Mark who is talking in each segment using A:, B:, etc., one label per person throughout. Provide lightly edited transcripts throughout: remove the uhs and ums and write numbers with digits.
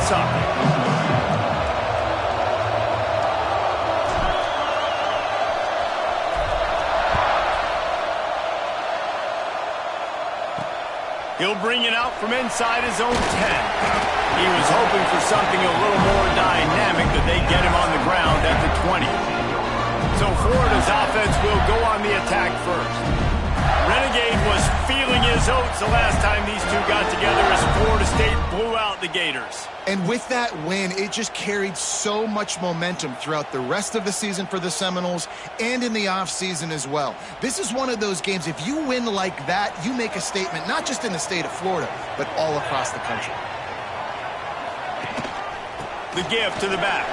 A: this up. He'll bring it out from inside his own 10. He was hoping for something a little more dynamic, but they get him on the ground at the 20. So Florida's offense will go on the attack first. Renegade was feeling his oats the last time these two got together as Florida State blew out the Gators.
B: And with that win, it just carried so much momentum throughout the rest of the season for the Seminoles and in the offseason as well. This is one of those games, if you win like that, you make a statement, not just in the state of Florida, but all across the country.
A: The give to the back.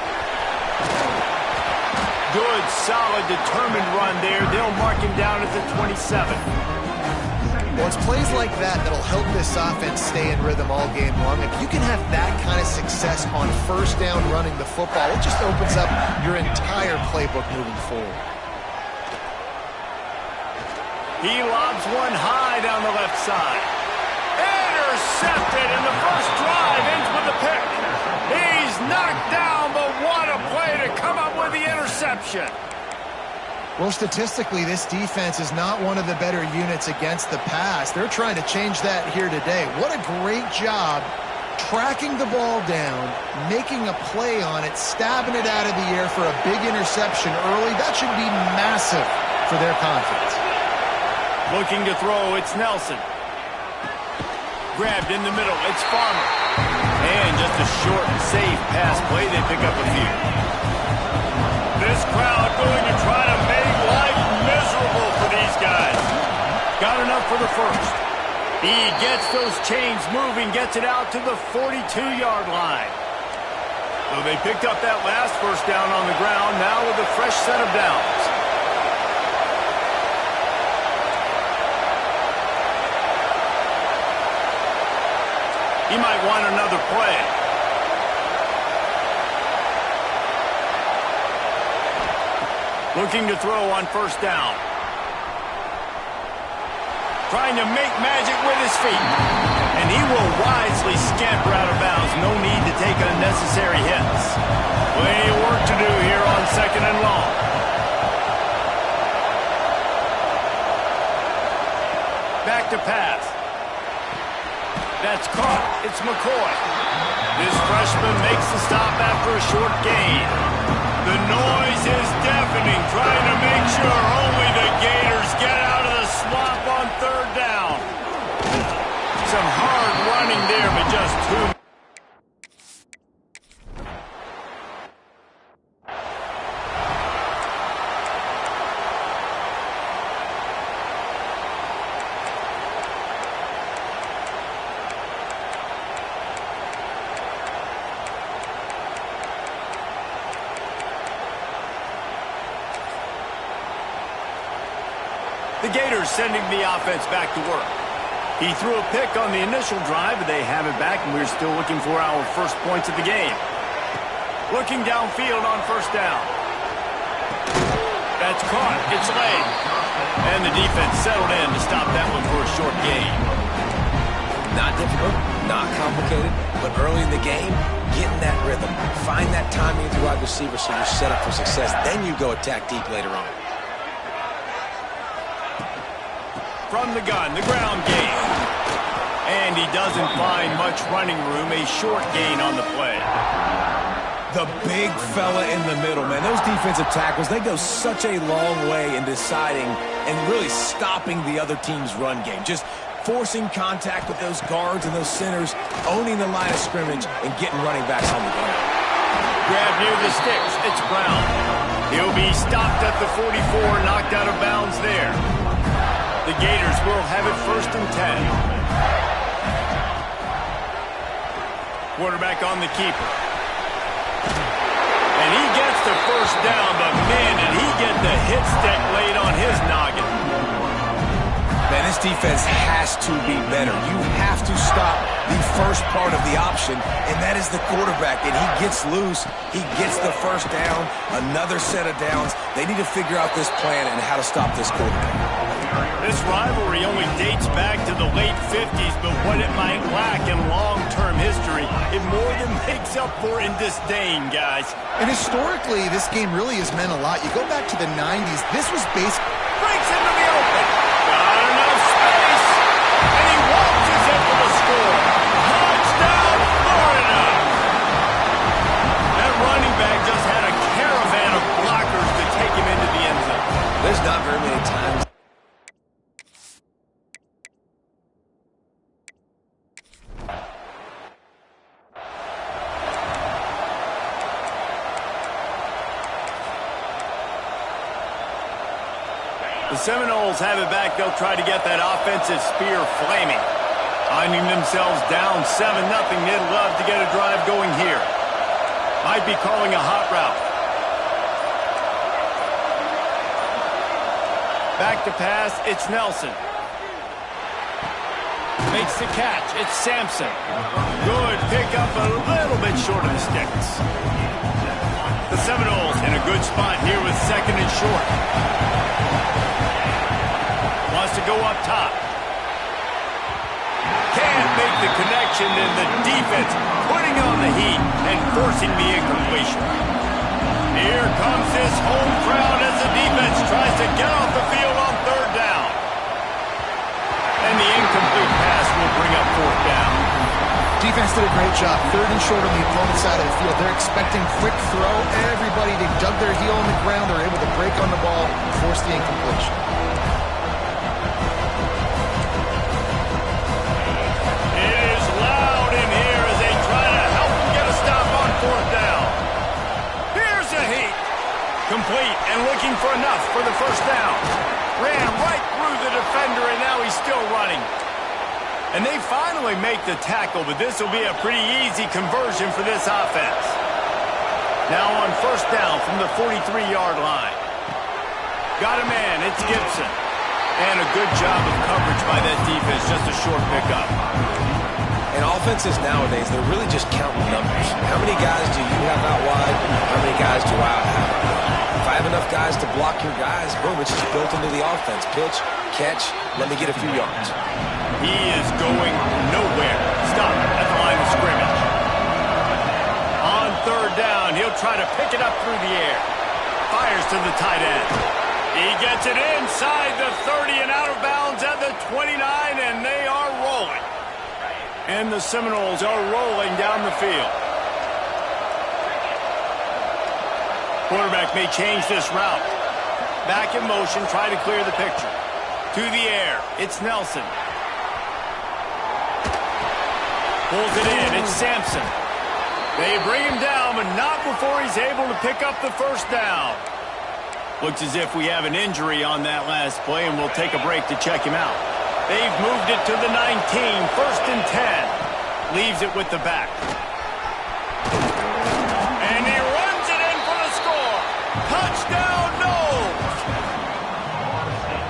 A: Good, solid, determined run there. They'll mark him down at the 27.
B: Well, it's plays like that that'll help this offense stay in rhythm all game long. If you can have that kind of success on first down running the football, it just opens up your entire playbook moving forward.
A: He lobs one high down the left side. Intercepted, and the first drive ends with a pick. He's knocked down, but what a play to come up with the interception.
B: Well, statistically, this defense is not one of the better units against the pass. They're trying to change that here today. What a great job tracking the ball down, making a play on it, stabbing it out of the air for a big interception early. That should be massive for their confidence.
A: Looking to throw, it's Nelson. Grabbed in the middle, it's Farmer. And just a short and safe pass play, they pick up a few. This crowd going to try to make life miserable for these guys. Got enough for the first. He gets those chains moving, gets it out to the 42-yard line. So they picked up that last first down on the ground, now with a fresh set of downs. He might want another play. Looking to throw on first down. Trying to make magic with his feet. And he will wisely scamper out of bounds. No need to take unnecessary hits. Plenty of work to do here on second and long. Back to pass. That's caught. It's McCoy. This freshman makes the stop after a short gain. The noise is deafening, trying to make sure only the Gators get out of the swamp on third down. Some hard running there, but just too. The Gators sending the offense back to work. He threw a pick on the initial drive, but they have it back, and we're still looking for our first points of the game. Looking downfield on first down. That's caught. It's laid. And the defense settled in to stop that one for a short gain.
C: Not difficult, not complicated, but early in the game, get in that rhythm. Find that timing with your wide receiver so you're set up for success. Then you go attack deep later on.
A: From the gun, the ground game. And he doesn't find much running room, a short gain on the play.
D: The big fella in the middle, man. Those defensive tackles, they go such a long way in deciding and really stopping the other team's run game. Just forcing contact with those guards and those centers, owning the line of scrimmage, and getting running backs on the ground.
A: Grab near the sticks. It's Brown. He'll be stopped at the 44, knocked out of bounds there. The Gators will have it first and 10. Quarterback on the keeper. And he gets the first down, but man, did he get the hit stick laid on his noggin.
D: Man, this defense has to be better. You have to stop the first part of the option, and that is the quarterback. And he gets loose. He gets the first down, another set of downs. They need to figure out this plan and how to stop this quarterback.
A: This rivalry only dates back to the late 50s, but what it might lack in long-term history, it more than makes up for in disdain, guys.
B: And historically, this game really has meant a lot. You go back to the 90s, this was basically...
A: Breaks into the open. Got enough space. And he waltzes in for the score. Touchdown, Florida. That running back just had a caravan of blockers to take him into the end zone.
C: There's not very many times.
A: The Seminoles have it back. They'll try to get that offensive spear flaming. Finding themselves down 7-0. They'd love to get a drive going here. Might be calling a hot route. Back to pass. It's Nelson. Makes the catch. It's Sampson. Good pickup, a little bit short of the sticks. The Seminoles in a good spot here with 2nd and short. Wants to go up top. Can't make the connection, and the defense putting on the heat and forcing the incompletion. Here comes this home crowd as the defense tries to get off the field on 3rd down. And the incomplete pass will bring up 4th down.
B: Defense did a great job. 3rd and short on the opponent's side of the field. They're expecting quick throw. Everybody, they dug their heel on the ground. They're able to break on the ball and force the incompletion.
A: Complete and looking for enough for the 1st down. Ran right through the defender, and now he's still running. And they finally make the tackle, but this will be a pretty easy conversion for this offense. Now on 1st down from the 43-yard line. Got a man, it's Gibson. And a good job of coverage by that defense, just a short pickup.
C: And offenses nowadays, they're really just counting numbers. How many guys do you have out wide? How many guys do I have out wide? If I have enough guys to block your guys, boom, it's just built into the offense. Pitch, catch, let me get a few yards.
A: He is going nowhere. Stop at the line of scrimmage. On 3rd down, he'll try to pick it up through the air. Fires to the tight end. He gets it inside the 30 and out of bounds at the 29, and they are rolling. And the Seminoles are rolling down the field. Quarterback may change this route. Back in motion, try to clear the picture. To the air, it's Nelson. Pulls it in, it's Sampson. They bring him down, but not before he's able to pick up the 1st down. Looks as if we have an injury on that last play, and we'll take a break to check him out. They've moved it to the 19, 1st and 10. Leaves it with the back. And he runs it in for the score. Touchdown, no!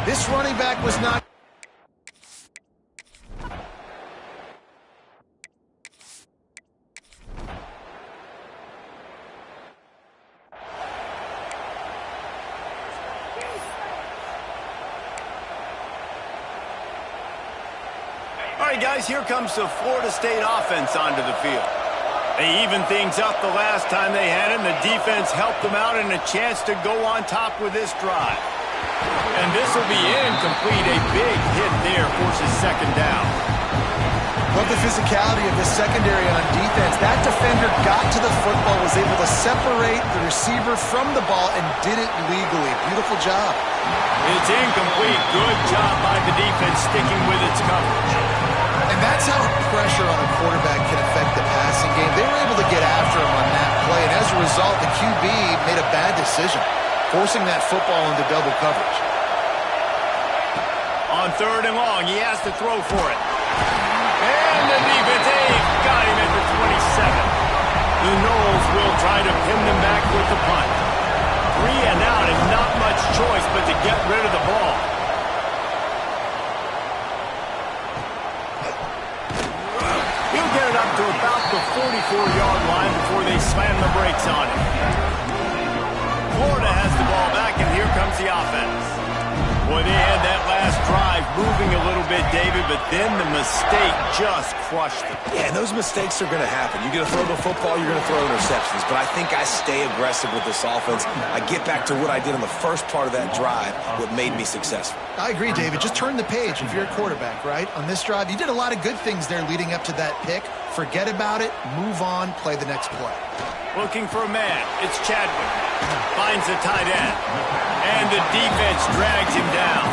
B: This running back was not...
A: All right, guys, here comes the Florida State offense onto the field. They evened things up the last time they had it, and the defense helped them out and a chance to go on top with this drive. And this will be incomplete. A big hit there forces 2nd down.
B: Love the physicality of the secondary on defense. That defender got to the football, was able to separate the receiver from the ball, and did it legally. Beautiful job.
A: It's incomplete. Good job by the defense sticking with its coverage.
B: And that's how pressure on a quarterback can affect the passing game. They were able to get after him on that play, and as a result, the QB made a bad decision, forcing that football into double coverage.
A: On 3rd and long, he has to throw for it. And the defense got him at the 27. The Noles will try to pin them back with the punt. 3 and out, and not much choice but to get rid of the ball. He'll get it up to about the 44-yard line before they slam the brakes on him. Florida has the ball back, and here comes the offense. Boy, they had that last moving a little bit, David, but then the mistake just crushed him.
C: Yeah, and those mistakes are going to happen. You're going to throw the football, you're going to throw interceptions. But I think I stay aggressive with this offense. I get back to what I did on the first part of that drive, what made me successful.
B: I agree, David. Just turn the page if you're a quarterback, right? On this drive, you did a lot of good things there leading up to that pick. Forget about it, move on, play the next play.
A: Looking for a man. It's Chadwick. Finds the tight end. And the defense drags him down.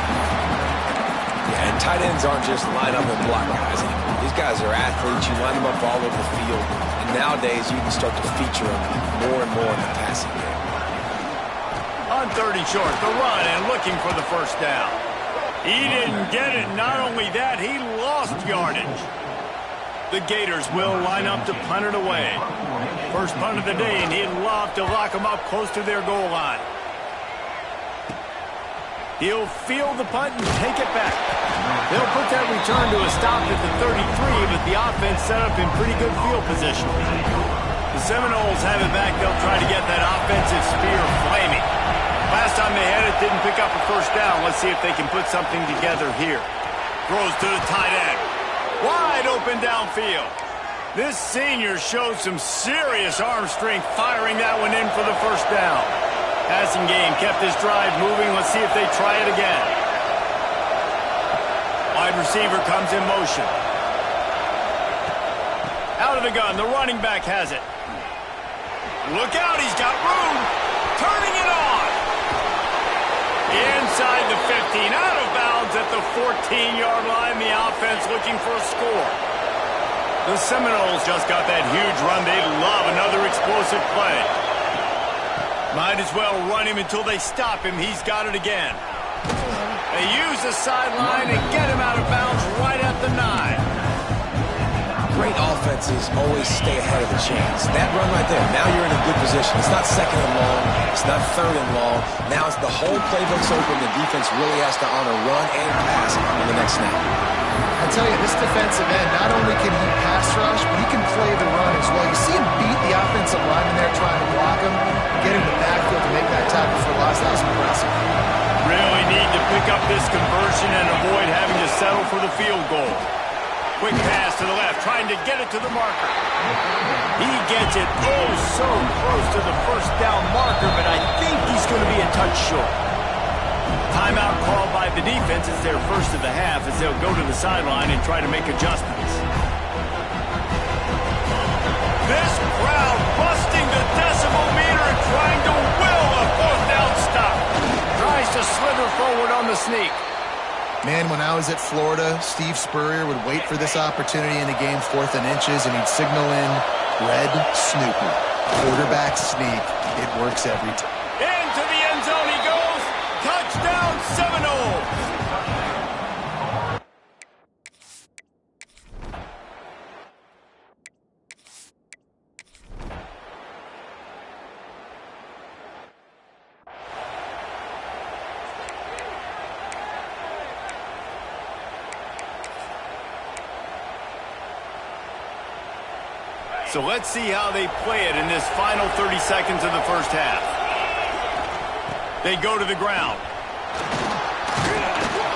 C: Yeah, and tight ends aren't just line up and block guys anymore. These guys are athletes. You line them up all over the field. And nowadays, you can start to feature them more and more in the passing game.
A: On 30 short, the run and looking for the first down. He didn't get it. Not only that, he lost yardage. The Gators will line up to punt it away. First punt of the day, and he'd love to lock them up close to their goal line. He'll field the punt and take it back. They'll put that return to a stop at the 33, but the offense set up in pretty good field position. The Seminoles have it back. They'll try to get that offensive spear flaming. Last time they had it, didn't pick up a first down. Let's see if they can put something together here. Throws to the tight end. Wide open downfield. This senior showed some serious arm strength firing that one in for the first down. Passing game kept this drive moving. Let's see if they try it again. Wide receiver comes in motion. Out of the gun, the running back has it. Look out, he's got room. Turning it on. Inside the 15, out of bounds at the 14-yard line. The offense looking for a score. The Seminoles just got that huge run. They love another explosive play. Might as well run him until they stop him. He's got it again. They use the sideline and get him out of bounds right at the 9.
C: Great offenses always stay ahead of the chains. That run right there, now you're in a good position. It's not second and long. It's not third and long. Now it's the whole playbook's open. The defense really has to honor run and pass on the next snap.
B: I tell you, this defensive end, not only can he pass rush, but he can play the run as well. You see him beat the offensive lineman there trying to block him, get him in the backfield to make that tackle for loss. That was impressive.
A: Really need to pick up this conversion and avoid having to settle for the field goal. Quick pass to the left, trying to get it to the marker. He gets it oh so close to the first down marker, but I think he's going to be a touch short. Timeout called by the defense. It's their first of the half as they'll go to the sideline and try to make adjustments. This crowd busting the decimal meter and trying to will a fourth down stop. Tries to slither forward on the sneak.
B: Man, when I was at Florida, Steve Spurrier would wait for this opportunity in the game, 4th and inches, and he'd signal in red Snoopy. Quarterback sneak. It works every time.
A: Into the end zone he goes. Touchdown Seminoles. So let's see how they play it in this final 30 seconds of the first half. They go to the ground.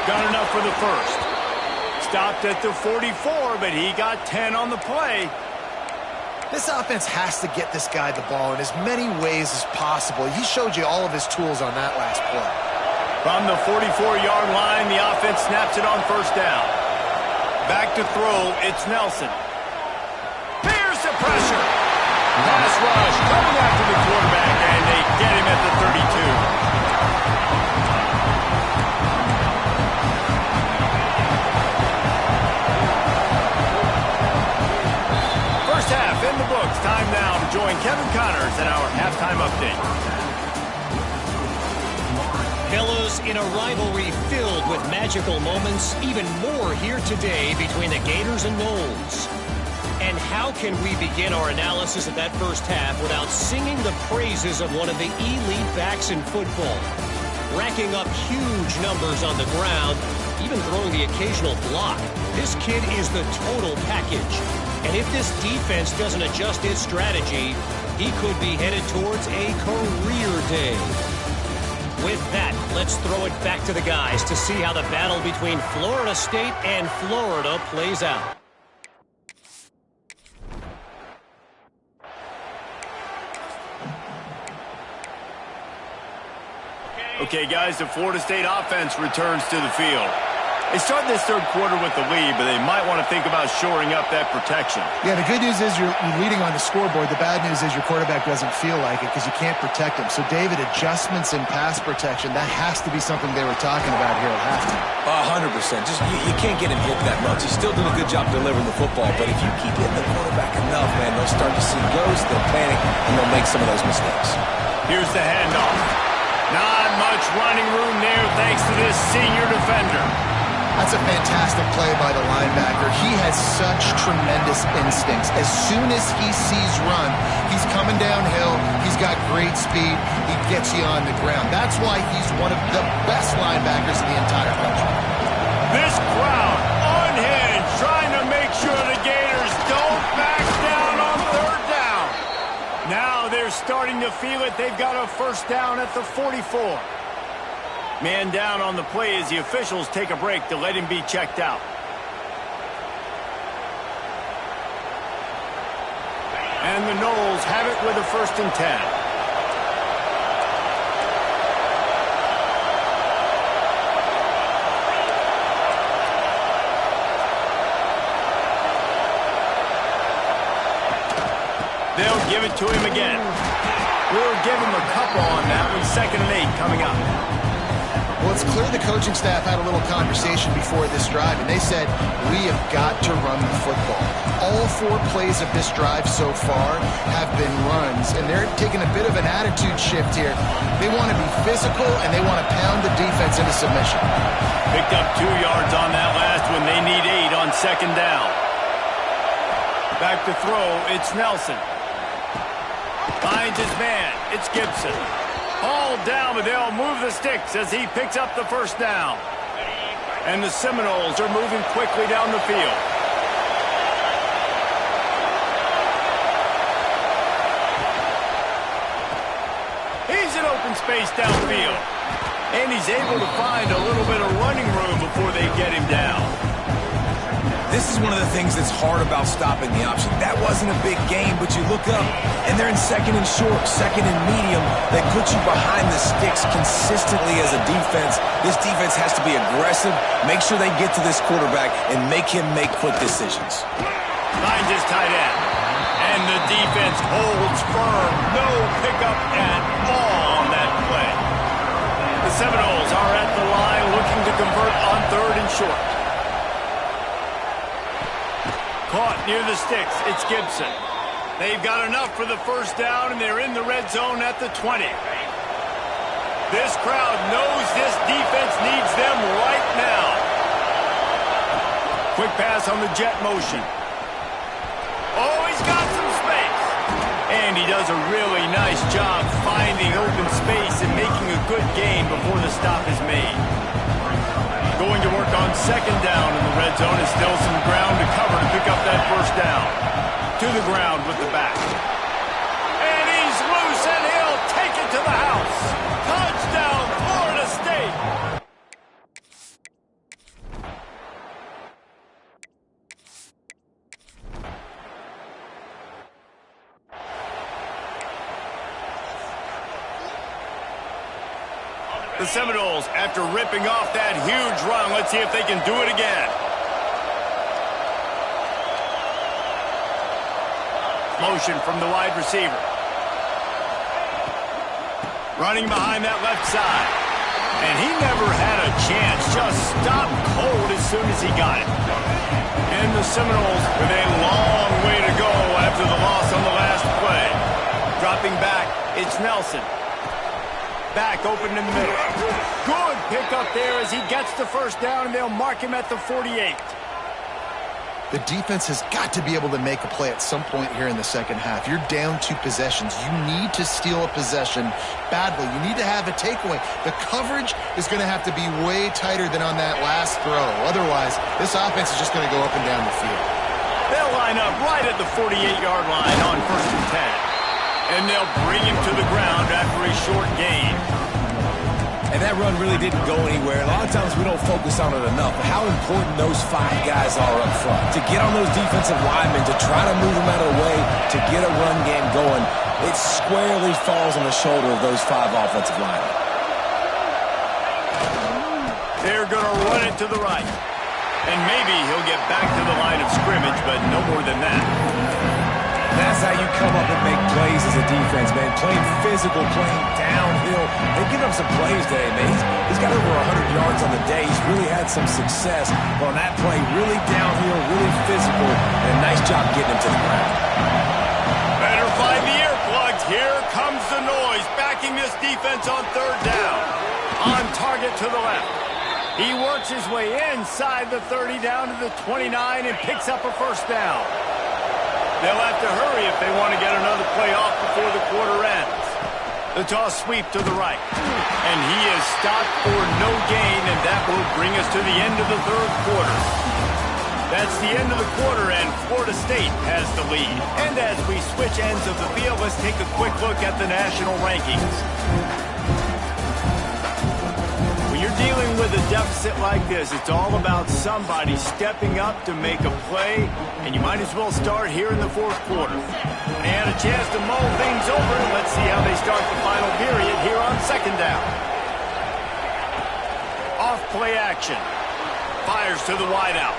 A: Got enough for the first. Stopped at the 44, but he got 10 on the play.
B: This offense has to get this guy the ball in as many ways as possible. He showed you all of his tools on that last play.
A: From the 44-yard line, the offense snaps it on first down. Back to throw, it's Nelson. The pressure. Pass rush coming after the quarterback, and they get him at the 32. First half in the books. Time now to join Kevin Connors in our halftime update.
E: Fellas, in a rivalry filled with magical moments, even more here today between the Gators and Noles. And how can we begin our analysis of that first half without singing the praises of one of the elite backs in football? Racking up huge numbers on the ground, even throwing the occasional block. This kid is the total package. And if this defense doesn't adjust its strategy, he could be headed towards a career day. With that, let's throw it back to the guys to see how the battle between Florida State and Florida plays out.
A: Okay, guys, the Florida State offense returns to the field. They start this third quarter with the lead, but they might want to think about shoring up that protection.
B: Yeah, the good news is you're leading on the scoreboard. The bad news is your quarterback doesn't feel like it because you can't protect him. So, David, adjustments in pass protection, that has to be something they were talking about here at halftime.
C: 100%. Just you can't get him hit that much. He's still doing a good job delivering the football, but if you keep hitting the quarterback enough, man, they'll start to see ghosts, they'll panic, and they'll make some of those mistakes.
A: Here's the handoff. Not much running room there thanks to this senior defender.
B: That's a fantastic play by the linebacker. He has such tremendous instincts. As soon as he sees run, he's coming downhill. He's got great speed. He gets you on the ground. That's why he's one of the best linebackers in the entire country.
A: This crowd unhinged, trying to make sure the Gators don't back down on third down. Now they're starting to feel it. They've got a first down at the 44. Man down on the play as the officials take a break to let him be checked out. And the Noles have it with a 1st and 10. They'll give it to him again. We'll give him a couple on that one. 2nd and 8 coming up.
B: Well, it's clear the coaching staff had a little conversation before this drive, and they said, we have got to run the football. All 4 plays of this drive so far have been runs, and they're taking a bit of an attitude shift here. They want to be physical, and they want to pound the defense into submission.
A: Picked up 2 yards on that last one. They need 8 on 2nd down. Back to throw, it's Nelson. Finds his man, it's Gibson. All down, but they'll move the sticks as he picks up the 1st down. And the Seminoles are moving quickly down the field. He's in open space downfield. And he's able to find a little bit of running room before they get him down.
C: This is one of the things that's hard about stopping the option. That wasn't a big game, but you look up, and they're in 2nd and short, 2nd and medium. They put you behind the sticks consistently as a defense. This defense has to be aggressive, make sure they get to this quarterback, and make him make quick decisions.
A: Finds his tight end. And the defense holds firm. No pickup at all on that play. The Seminoles are at the line looking to convert on 3rd and short. Caught near the sticks, it's Gibson. They've got enough for the 1st down, and they're in the red zone at the 20. This crowd knows this defense needs them right now. Quick pass on the jet motion. Oh, he's got some space. And he does a really nice job finding open space and making a good gain before the stop is made. Going to work on 2nd down in the red zone, and still some ground to cover to pick up that 1st down. To the ground with the back. And he's loose, and he'll take it to the house. Touchdown, Florida State. The Seminoles, after ripping off that huge run, let's see if they can do it again. Motion from the wide receiver. Running behind that left side. And he never had a chance. Just stopped cold as soon as he got it. And the Seminoles with a long way to go after the loss on the last play. Dropping back, it's Nelson. Back open in the middle. Good pickup there as he gets the 1st down, and they'll mark him at the 48.
B: The defense has got to be able to make a play at some point here in the 2nd half. You're down 2 possessions. You need to steal a possession badly. You need to have a takeaway. The coverage is going to have to be way tighter than on that last throw. Otherwise, this offense is just going to go up and down the field.
A: They'll line up right at the 48-yard line on 1st and 10. And they'll bring him to the ground after a short gain.
D: that run really didn't go anywhere. A lot of times we don't focus on it enough, but how important those 5 guys are up front. To get on those defensive linemen, to try to move them out of the way, to get a run game going, it squarely falls on the shoulder of those 5 offensive linemen.
A: They're going to run it to the right. And maybe he'll get back to the line of scrimmage, but no more than that.
D: That's how you come up and make plays as a defense, man. Playing physical, playing downhill. They've given up some plays today, man. He's got over 100 yards on the day. He's really had some success on that play. Really downhill, really physical, and a nice job getting him to the ground.
A: Better find the earplugs. Here comes the noise, backing this defense on 3rd down. On target to the left. He works his way inside the 30 down to the 29 and picks up a 1st down. They'll have to hurry if they want to get another play off before the quarter ends. The toss sweep to the right. And he is stopped for no gain, and that will bring us to the end of the 3rd quarter. That's the end of the quarter, and Florida State has the lead. And as we switch ends of the field, let's take a quick look at the national rankings. When you're dealing with a deficit like this, it's all about somebody stepping up to make a play, and you might as well start here in the 4th quarter. They had a chance to mull things over. Let's see how they start the final period here on 2nd down. Off play action. Fires to the wideout.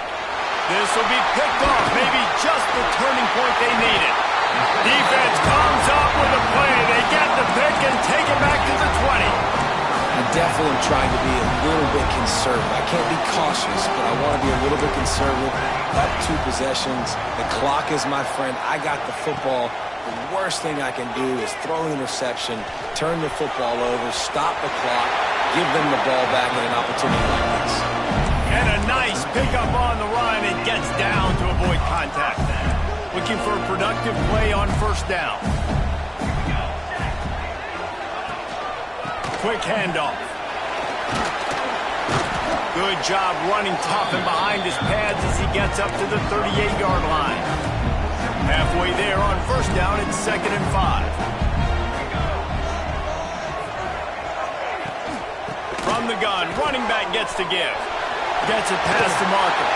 A: This will be picked off, maybe just the turning point they needed. Defense comes up with a play. They get the pick and take it back to the 20.
C: I definitely am trying to be a little bit conservative. I can't be cautious, but I want to be a little bit conservative. Up 2 possessions. The clock is my friend. I got the football. The worst thing I can do is throw an interception, turn the football over, stop the clock, give them the ball back in an opportunity like this.
A: And a nice pickup on the run and gets down to avoid contact. Looking for a productive play on 1st down. Quick handoff. Good job running tough and behind his pads as he gets up to the 38-yard line. Halfway there on 1st down, it's 2nd and 5. From the gun, running back gets to give. Gets it past the marker.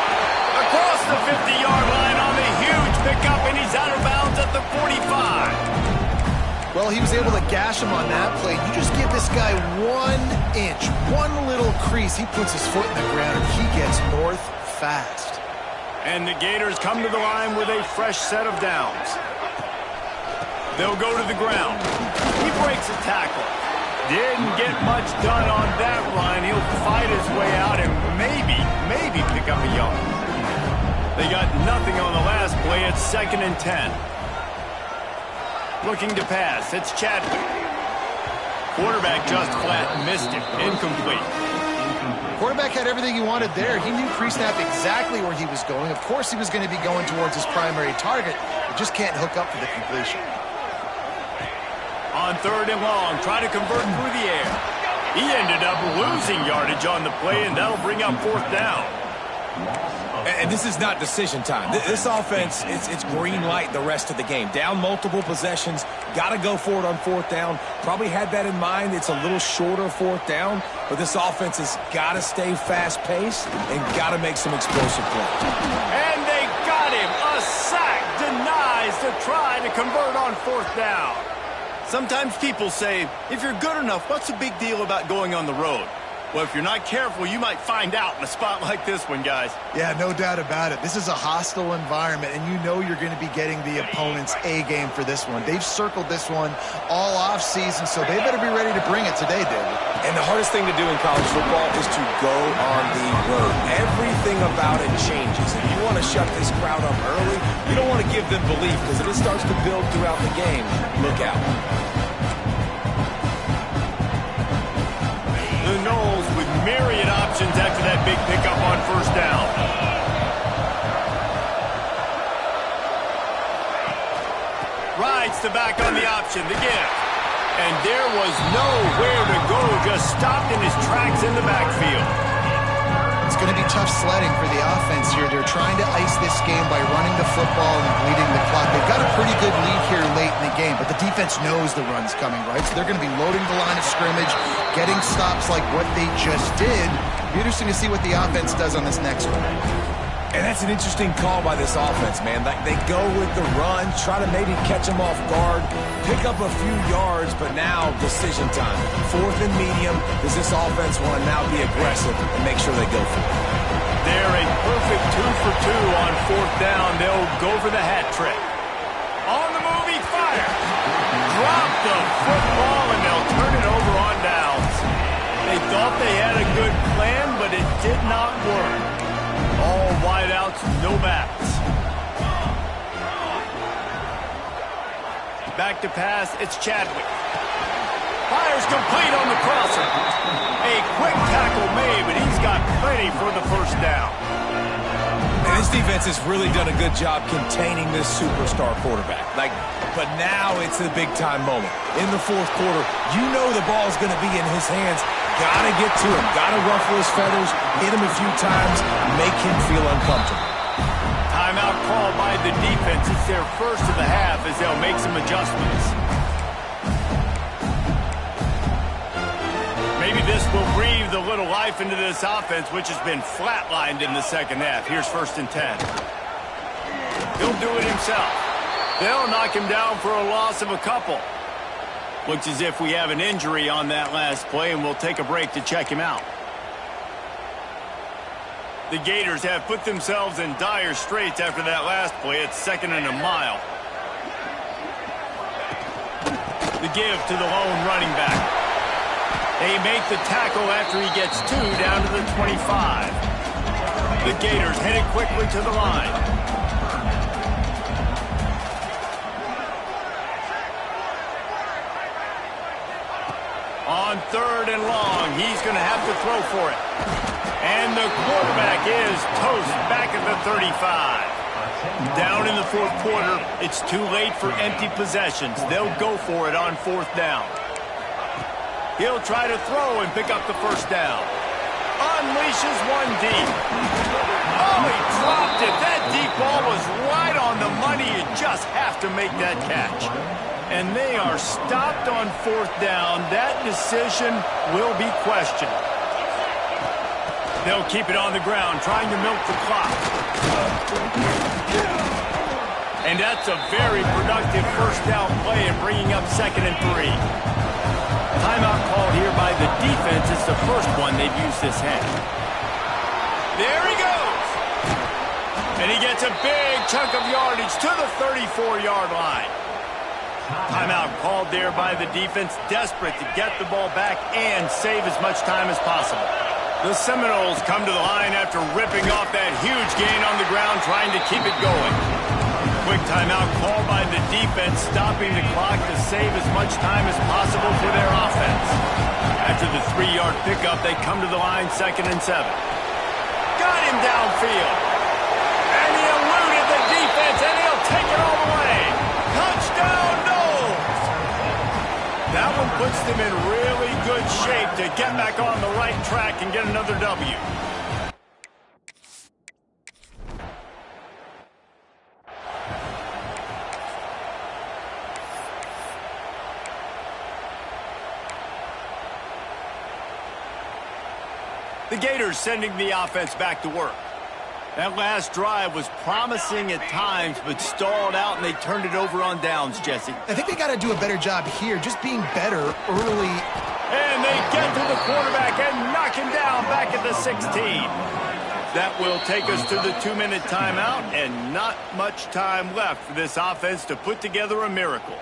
A: Across the 50-yard line on the huge pickup, and he's out of bounds at the 45.
B: Well, he was able to gash him on that play. You just give this guy 1 inch, one little crease. He puts his foot in the ground, and he gets north fast.
A: And the Gators come to the line with a fresh set of downs. They'll go to the ground. He breaks a tackle. Didn't get much done on that run. He'll fight his way out and maybe pick up a yard. They got nothing on the last play. It's 2nd and 10. Looking to pass. It's Chadwick. Quarterback just flat missed it. Incomplete.
B: Quarterback had everything he wanted there. He knew pre-snap exactly where he was going. Of course he was going to be going towards his primary target, but just can't hook up for the completion.
A: On 3rd and long, trying to convert through the air. He ended up losing yardage on the play, and that'll bring up 4th down.
D: And this is not decision time. This offense, it's green light the rest of the game. Down multiple possessions, got to go for it on 4th down. Probably had that in mind. It's a little shorter 4th down, but this offense has got to stay fast-paced and got to make some explosive plays.
A: And they got him. A sack denies the try to convert on 4th down. Sometimes people say, if you're good enough, what's the big deal about going on the road? Well, if you're not careful, you might find out in a spot like this one, guys.
B: Yeah, no doubt about it. This is a hostile environment, and you know you're going to be getting the opponent's A-game for this one. They've circled this one all off-season, so they better be ready to bring it today, David.
C: And the hardest thing to do in college football is to go on the road. Everything about it changes. If you want to shut this crowd up early, you don't want to give them belief, because if it starts to build throughout the game, look out.
A: The Noles with myriad options after that big pickup on 1st down. Rides the back on the option, the give. And there was nowhere to go, just stopped in his tracks in the backfield.
B: It's going to be tough sledding for the offense here. They're trying to ice this game by running the football and bleeding the clock. They've got a pretty good lead here late in the game, but the defense knows the run's coming, right? So they're going to be loading the line of scrimmage, getting stops like what they just did. Be interesting to see what the offense does on this next one.
D: And that's an interesting call by this offense, man. Like, they go with the run, try to maybe catch them off guard, pick up a few yards, but now decision time. 4th and medium. Does this offense want to now be aggressive and make sure they go for it?
A: They're a perfect 2 for 2 on 4th down. They'll go for the hat trick. On the move, he fires. Drop the football, and they'll turn it over on downs. They thought they had a good plan, but it did not work. All wideouts, no backs. Back to pass, it's Chadwick. Fires complete on the crosser. A quick tackle made, but he's got plenty for the first down.
D: And this defense has really done a good job containing this superstar quarterback. But now it's a big-time moment. In the 4th quarter, you know the ball's going to be in his hands. Got to get to him. Got to ruffle his feathers, hit him a few times, make him feel uncomfortable.
A: Timeout called by the defense. It's their first of the half as they'll make some adjustments. Maybe this will breathe a little life into this offense, which has been flatlined in the second half. Here's 1st and 10. He'll do it himself. They'll knock him down for a loss of a couple. Looks as if we have an injury on that last play, and we'll take a break to check him out. The Gators have put themselves in dire straits after that last play. It's 2nd and a mile. The give to the lone running back. They make the tackle after he gets 2 down to the 25. The Gators headed quickly to the line. On 3rd and long, he's going to have to throw for it. And the quarterback is toast back at the 35. Down in the 4th quarter, it's too late for empty possessions. They'll go for it on 4th down. He'll try to throw and pick up the first down. Unleashes one deep. Oh, he dropped it. That deep ball was right on the money. You just have to make that catch. And they are stopped on 4th down. That decision will be questioned. They'll keep it on the ground, trying to milk the clock. And that's a very productive first down play and bringing up 2nd and 3. Timeout called here by the defense. It's the first one they've used this half. There he goes. And he gets a big chunk of yardage to the 34-yard line. Timeout called there by the defense, desperate to get the ball back and save as much time as possible. The Seminoles come to the line after ripping off that huge gain on the ground, trying to keep it going. Quick timeout called by the defense, stopping the clock to save as much time as possible for their offense. After the 3-yard pickup, they come to the line 2nd and 7. Got him downfield. And he eluded the defense, and he'll take it all the way. Touchdown, Noles! That one puts them in really good shape to get back on the right track and get another W. The Gators sending the offense back to work. That last drive was promising at times, but stalled out, and they turned it over on downs, Jesse.
B: I think they got to do a better job here, just being better early.
A: And they get to the quarterback and knock him down back at the 16. That will take us to the 2-minute timeout, and not much time left for this offense to put together a miracle.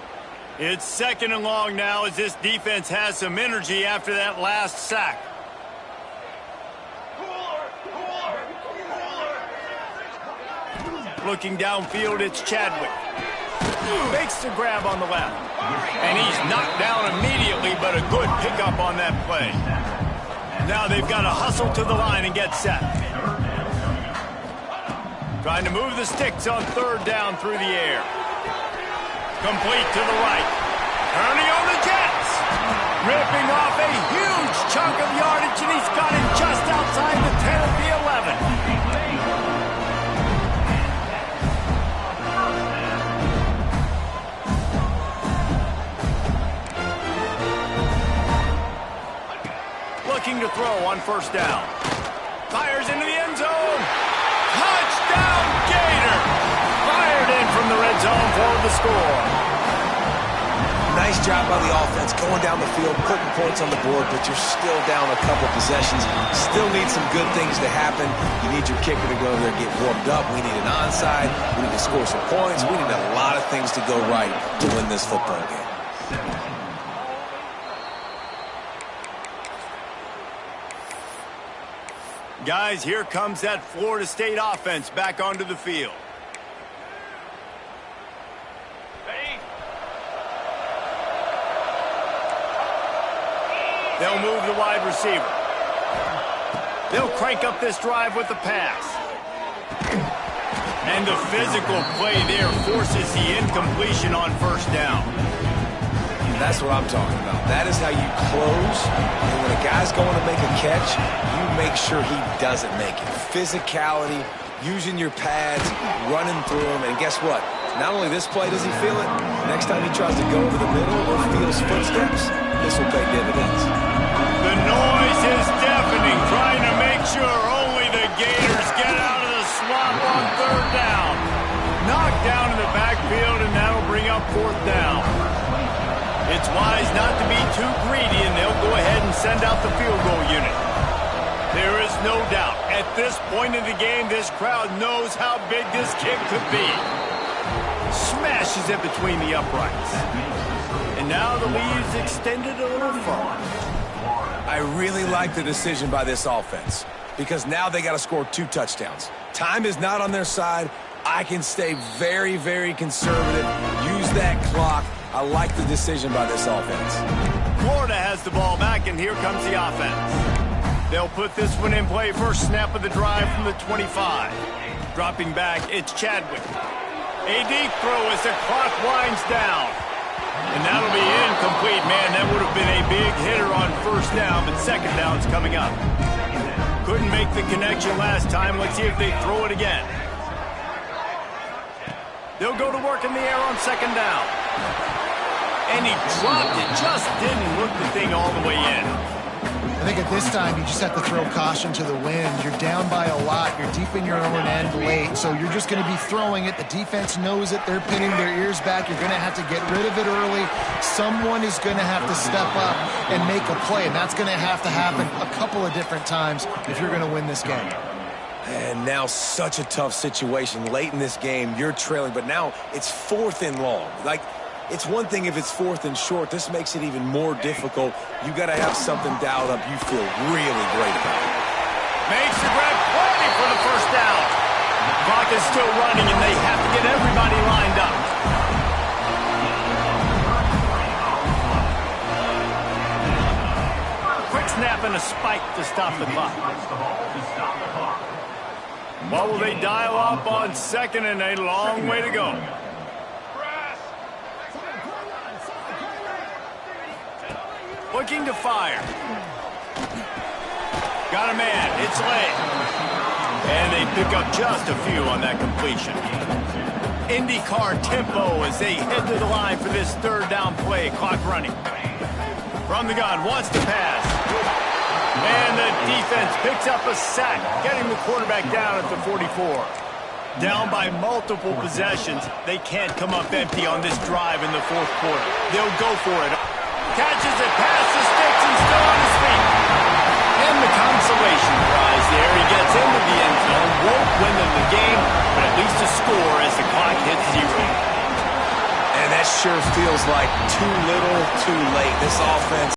A: It's 2nd and long now as this defense has some energy after that last sack. Looking downfield, it's Chadwick. Makes the grab on the left. And he's knocked down immediately, but a good pickup on that play. Now they've got to hustle to the line and get set. Trying to move the sticks on 3rd down through the air. Complete to the right. Turning on the Jets. Ripping off a huge chunk of yardage, and he's got it just outside the 10 of the 11. looking to throw on first down. Fires into the end zone. Touchdown, Gator! Fired in from the red zone for the score.
C: Nice job by the offense going down the field, putting points on the board, but you're still down a couple possessions. Still need some good things to happen. You need your kicker to go there and get warmed up. We need an onside. We need to score some points. We need a lot of things to go right to win this football game.
A: Guys, here comes that Florida State offense back onto the field. They'll move the wide receiver. They'll crank up this drive with the pass. And the physical play there forces the incompletion on first down.
C: That's what I'm talking about. That is how you close. And when a guy's going to make a catch, you make sure he doesn't make it. Physicality, using your pads, running through them. And guess what? Not only this play does he feel it, next time he tries to go over the middle or feels footsteps, this will pay dividends.
A: The noise is deafening, trying to make sure only the Gators get out of the swamp on third down. Knocked down in the backfield, and that'll bring up fourth down. It's wise not to be too greedy, and they'll go ahead and send out the field goal unit. There is no doubt, at this point in the game, this crowd knows how big this kick could be. Smashes it between the uprights. And now the lead's extended a little far.
C: I really like the decision by this offense because now they got to score 2 touchdowns. Time is not on their side. I can stay very, very conservative, use that clock. I like the decision by this offense.
A: Florida has the ball back, and here comes the offense. They'll put this one in play. First snap of the drive from the 25. Dropping back, it's Chadwick. A deep throw as the clock winds down. And that'll be incomplete. Man, that would have been a big hitter on first down, but second down's coming up. Couldn't make the connection last time. Let's see if they throw it again. They'll go to work in the air on second down. And he dropped it. Just didn't look the thing all the way in.
B: I think at this time, you just have to throw caution to the wind. You're down by a lot. You're deep in your own end late, so you're just going to be throwing it. The defense knows it. They're pinning their ears back. You're going to have to get rid of it early. Someone is going to have to step up and make a play, and that's going to happen a couple of different times if you're going to win this game.
C: And now such a tough situation. Late in this game, you're trailing, but now it's 4th and long. Like, it's one thing if it's 4th and short. This makes it even more difficult. You got to have something dialed up you feel really great about.
A: Makes the grab, plenty for the first down. Clock is still running, and they have to get everybody lined up. Quick snap and a spike to stop the clock. What will they dial up on second, and a long way to go? Looking to fire. Got a man. It's late. And they pick up just a few on that completion. IndyCar tempo as they head to the line for this third down play. Clock running. From the gun, wants to pass. And the defense picks up a sack, getting the quarterback down at the 44. Down by multiple possessions. They can't come up empty on this drive in the fourth quarter. They'll go for it. Catches it past the sticks and still on his feet. And the consolation prize there. He gets into the end zone. Won't win them the game, but at least a score as the clock hits 0.
C: And that sure feels like too little, too late. This offense